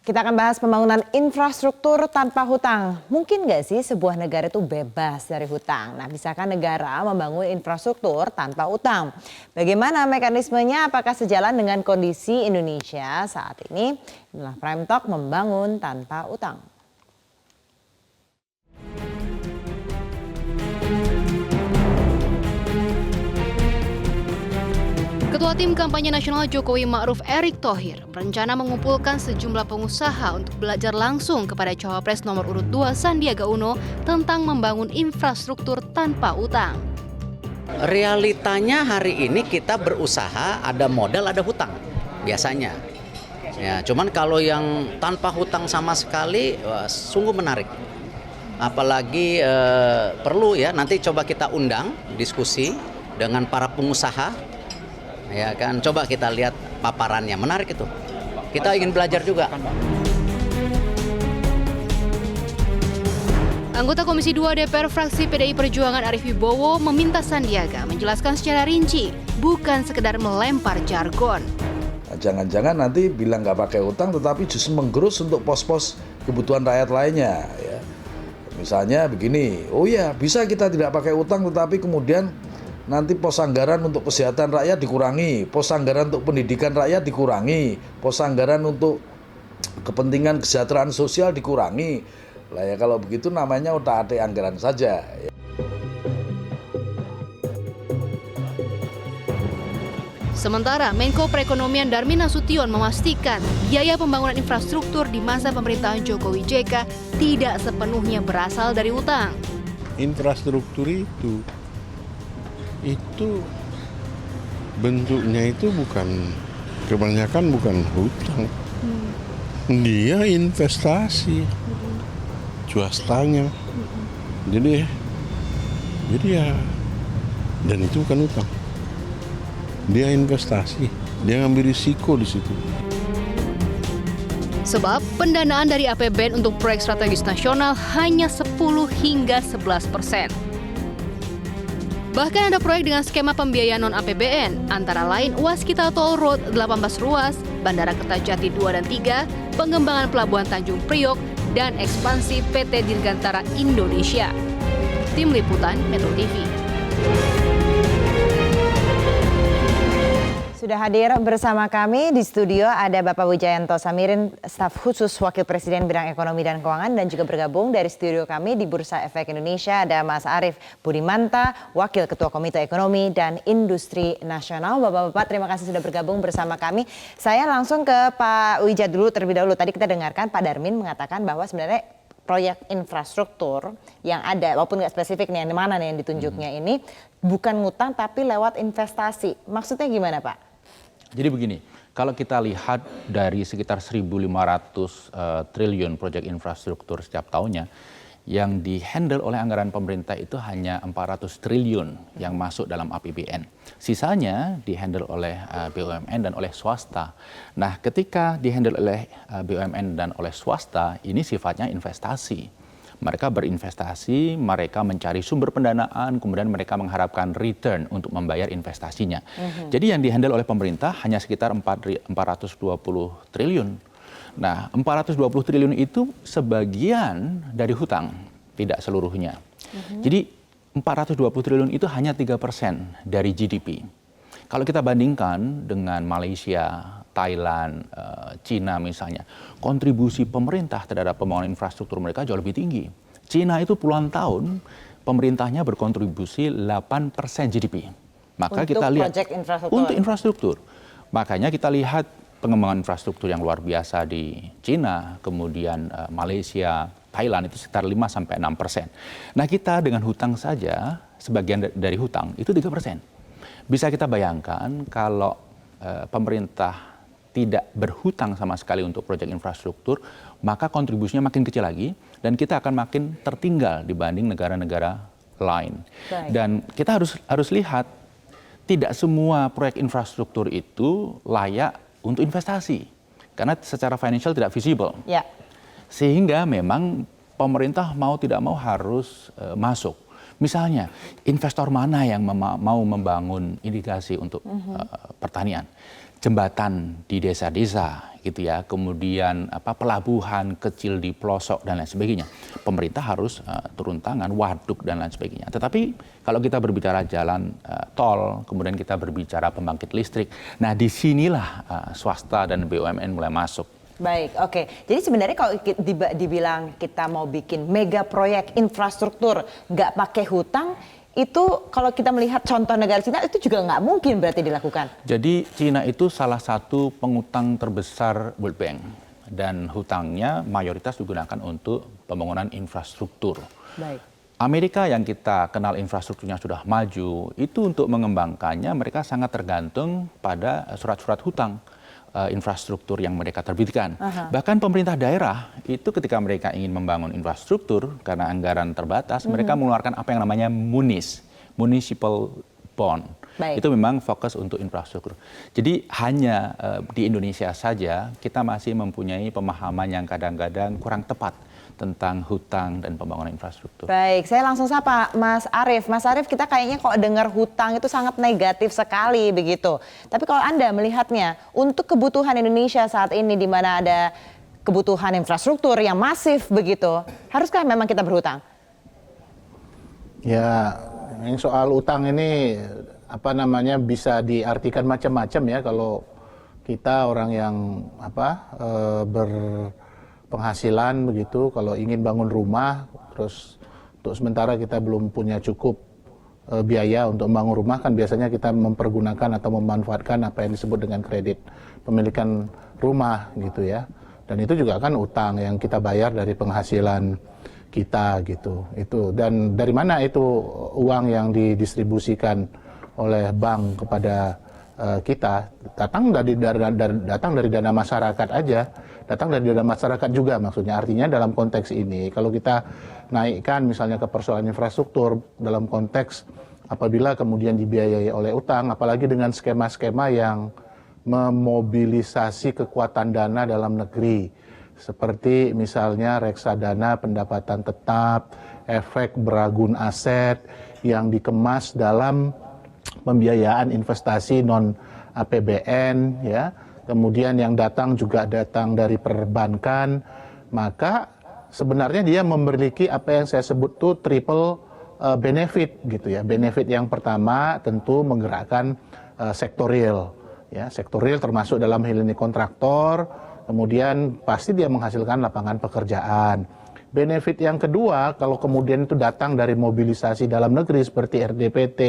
Kita akan bahas pembangunan infrastruktur tanpa hutang. Mungkin nggak sih sebuah negara itu bebas dari hutang? Nah, bisakah negara membangun infrastruktur tanpa hutang? Bagaimana mekanismenya? Apakah sejalan dengan kondisi Indonesia saat ini? Inilah Prime Talk membangun tanpa hutang. Ketua Tim Kampanye Nasional Jokowi Ma'ruf Erick Thohir berencana mengumpulkan sejumlah pengusaha untuk belajar langsung kepada Cawapres nomor urut 2 Sandiaga Uno tentang membangun infrastruktur tanpa utang. Realitanya hari ini kita berusaha ada modal ada hutang biasanya. Ya, cuman kalau yang tanpa hutang sama sekali sungguh menarik. Apalagi perlu ya nanti coba kita undang diskusi dengan para pengusaha. Ya kan, coba kita lihat paparannya, menarik itu. Kita ingin belajar juga. Anggota Komisi 2 DPR fraksi PDI Perjuangan Arief Wibowo meminta Sandiaga menjelaskan secara rinci, bukan sekedar melempar jargon. Jangan-jangan nanti bilang nggak pakai utang, tetapi justru menggerus untuk pos-pos kebutuhan rakyat lainnya. Ya. Misalnya begini, oh ya bisa kita tidak pakai utang, tetapi kemudian nanti pos anggaran untuk kesehatan rakyat dikurangi, pos anggaran untuk pendidikan rakyat dikurangi, pos anggaran untuk kepentingan kesejahteraan sosial dikurangi. Lah ya kalau begitu namanya otak-atik anggaran saja. Sementara Menko Perekonomian Darmin Nasution memastikan biaya pembangunan infrastruktur di masa pemerintahan Jokowi JK tidak sepenuhnya berasal dari utang. Infrastruktur itu bentuknya itu kebanyakan bukan hutang, dia investasi swastanya, jadi ya, dan itu bukan hutang, dia investasi, dia ngambil risiko di situ. Sebab pendanaan dari APBN untuk proyek strategis nasional hanya 10 hingga 11%. Bahkan ada proyek dengan skema pembiayaan non-APBN, antara lain Waskita Toll Road 18 ruas, Bandara Kertajati 2 dan 3, pengembangan Pelabuhan Tanjung Priok, dan ekspansi PT Dirgantara Indonesia. Tim Liputan Metro TV. Sudah hadir bersama kami di studio ada Bapak Wijayanto Samirin, staf khusus Wakil Presiden bidang ekonomi dan keuangan, dan juga bergabung dari studio kami di Bursa Efek Indonesia ada Mas Arief Budimanta, Wakil Ketua Komite Ekonomi dan Industri Nasional. Bapak-bapak terima kasih sudah bergabung bersama kami. Saya langsung ke Pak Wija dulu terlebih dahulu. Tadi kita dengarkan Pak Darmin mengatakan bahwa sebenarnya proyek infrastruktur yang ada, walaupun nggak spesifik nih yang mana nih yang ditunjuknya ini, bukan ngutang tapi lewat investasi. Maksudnya gimana Pak? Jadi begini, kalau kita lihat dari sekitar 1.500 triliun proyek infrastruktur setiap tahunnya, yang dihandle oleh anggaran pemerintah itu hanya 400 triliun yang masuk dalam APBN. Sisanya dihandle oleh BUMN dan oleh swasta. Nah, ketika dihandle oleh BUMN dan oleh swasta, ini sifatnya investasi. Mereka berinvestasi, mereka mencari sumber pendanaan, kemudian mereka mengharapkan return untuk membayar investasinya. Jadi yang dihandle oleh pemerintah hanya sekitar 420 triliun. Nah, 420 triliun itu sebagian dari hutang, tidak seluruhnya. Jadi 420 triliun itu hanya 3% dari GDP. Kalau kita bandingkan dengan Malaysia, Thailand, Cina misalnya, kontribusi pemerintah terhadap pembangunan infrastruktur mereka jauh lebih tinggi. Cina itu puluhan tahun pemerintahnya berkontribusi 8% GDP. Maka untuk kita lihat untuk infrastruktur. Makanya kita lihat pengembangan infrastruktur yang luar biasa di Cina, kemudian Malaysia, Thailand itu sekitar 5-6%. Nah, kita dengan hutang saja sebagian dari hutang itu 3%. Bisa kita bayangkan kalau pemerintah tidak berhutang sama sekali untuk proyek infrastruktur, maka kontribusinya makin kecil lagi dan kita akan makin tertinggal dibanding negara-negara lain. Baik. Dan kita harus lihat tidak semua proyek infrastruktur itu layak untuk investasi karena secara financial tidak visible. Ya. Sehingga memang pemerintah mau tidak mau harus masuk. Misalnya investor mana yang mau membangun irigasi untuk pertanian, jembatan di desa-desa gitu ya, kemudian pelabuhan kecil di pelosok dan lain sebagainya. Pemerintah harus turun tangan, waduk dan lain sebagainya. Tetapi kalau kita berbicara jalan tol, kemudian kita berbicara pembangkit listrik, nah disinilah swasta dan BUMN mulai masuk. Baik, oke. Jadi sebenarnya kalau dibilang kita mau bikin mega proyek infrastruktur nggak pakai hutang, itu kalau kita melihat contoh negara Cina itu juga nggak mungkin berarti dilakukan. Jadi Cina itu salah satu pengutang terbesar World Bank dan hutangnya mayoritas digunakan untuk pembangunan infrastruktur. Baik. Amerika yang kita kenal infrastrukturnya sudah maju, itu untuk mengembangkannya mereka sangat tergantung pada surat-surat hutang infrastruktur yang mereka terbitkan. Bahkan pemerintah daerah itu ketika mereka ingin membangun infrastruktur karena anggaran terbatas, mereka mengeluarkan apa yang namanya MUNIS, Municipal Bond. Baik. Itu memang fokus untuk infrastruktur. Jadi hanya di Indonesia saja kita masih mempunyai pemahaman yang kadang-kadang kurang tepat tentang hutang dan pembangunan infrastruktur. Baik, saya langsung sapa Mas Arief. Mas Arief, kita kayaknya kok dengar hutang itu sangat negatif sekali begitu. Tapi kalau Anda melihatnya, untuk kebutuhan Indonesia saat ini di mana ada kebutuhan infrastruktur yang masif begitu, haruskah memang kita berhutang? Ya, yang soal utang ini bisa diartikan macam-macam ya. Kalau kita orang yang penghasilan begitu, kalau ingin bangun rumah, terus untuk sementara kita belum punya cukup biaya untuk membangun rumah, kan biasanya kita mempergunakan atau memanfaatkan apa yang disebut dengan kredit pemilikan rumah gitu ya. Dan itu juga kan utang yang kita bayar dari penghasilan kita gitu. Itu, dan dari mana itu uang yang didistribusikan oleh bank kepada kita? Datang dari dana masyarakat aja. Datang dari dana masyarakat juga maksudnya. Artinya dalam konteks ini, kalau kita naikkan misalnya ke persoalan infrastruktur dalam konteks apabila kemudian dibiayai oleh utang, apalagi dengan skema-skema yang memobilisasi kekuatan dana dalam negeri, seperti misalnya reksadana pendapatan tetap, efek beragun aset yang dikemas dalam pembiayaan investasi non APBN ya. Kemudian yang datang juga datang dari perbankan, maka sebenarnya dia memiliki apa yang saya sebut tuh triple benefit gitu ya. Benefit yang pertama tentu menggerakkan sektor real, ya, sektor real termasuk dalam hal ini kontraktor, kemudian pasti dia menghasilkan lapangan pekerjaan. Benefit yang kedua, kalau kemudian itu datang dari mobilisasi dalam negeri seperti RDPT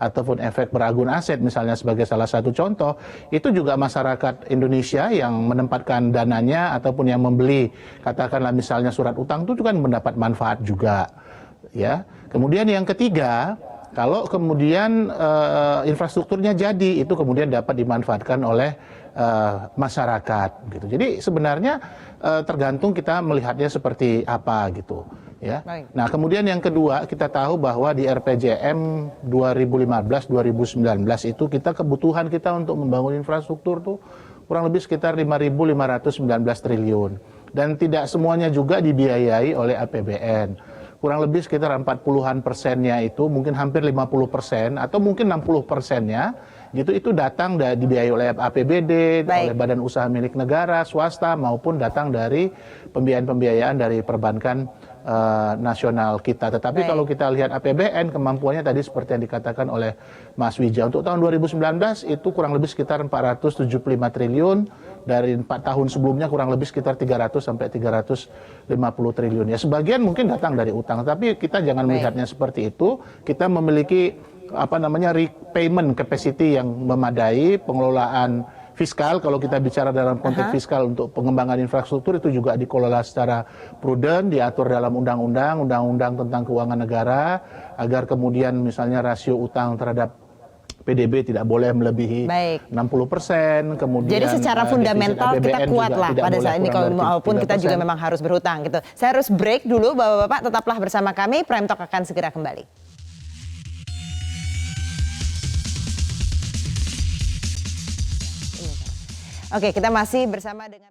ataupun efek beragun aset misalnya sebagai salah satu contoh, itu juga masyarakat Indonesia yang menempatkan dananya ataupun yang membeli katakanlah misalnya surat utang itu kan mendapat manfaat juga, ya. Kemudian yang ketiga, kalau kemudian infrastrukturnya jadi, itu kemudian dapat dimanfaatkan oleh masyarakat gitu. Jadi sebenarnya tergantung kita melihatnya seperti apa gitu ya. Baik. Nah, kemudian yang kedua, kita tahu bahwa di RPJM 2015-2019 itu kebutuhan kita untuk membangun infrastruktur tuh kurang lebih sekitar 5.519 triliun dan tidak semuanya juga dibiayai oleh APBN. Kurang lebih sekitar 40-an% itu mungkin hampir 50% atau mungkin 60%-nya gitu itu datang dibiayai oleh APBD, oleh badan usaha milik negara, swasta maupun datang dari pembiayaan dari perbankan nasional kita. Tetapi kalau kita lihat APBN kemampuannya tadi seperti yang dikatakan oleh Mas Wija untuk tahun 2019 itu kurang lebih sekitar 475 triliun. Dari 4 tahun sebelumnya kurang lebih sekitar 300 sampai 350 triliun. Ya sebagian mungkin datang dari utang, tapi kita jangan melihatnya seperti itu. Kita memiliki repayment capacity yang memadai, pengelolaan fiskal kalau kita bicara dalam konteks fiskal untuk pengembangan infrastruktur itu juga dikelola secara prudent, diatur dalam undang-undang tentang keuangan negara agar kemudian misalnya rasio utang terhadap PDB tidak boleh melebihi 60%. Kemudian jadi secara fundamental kita kuat lah pada saat ini, walaupun kita juga memang harus berhutang gitu. Saya harus break dulu, Bapak-bapak tetaplah bersama kami. Prime Talk akan segera kembali. Oke, kita masih bersama dengan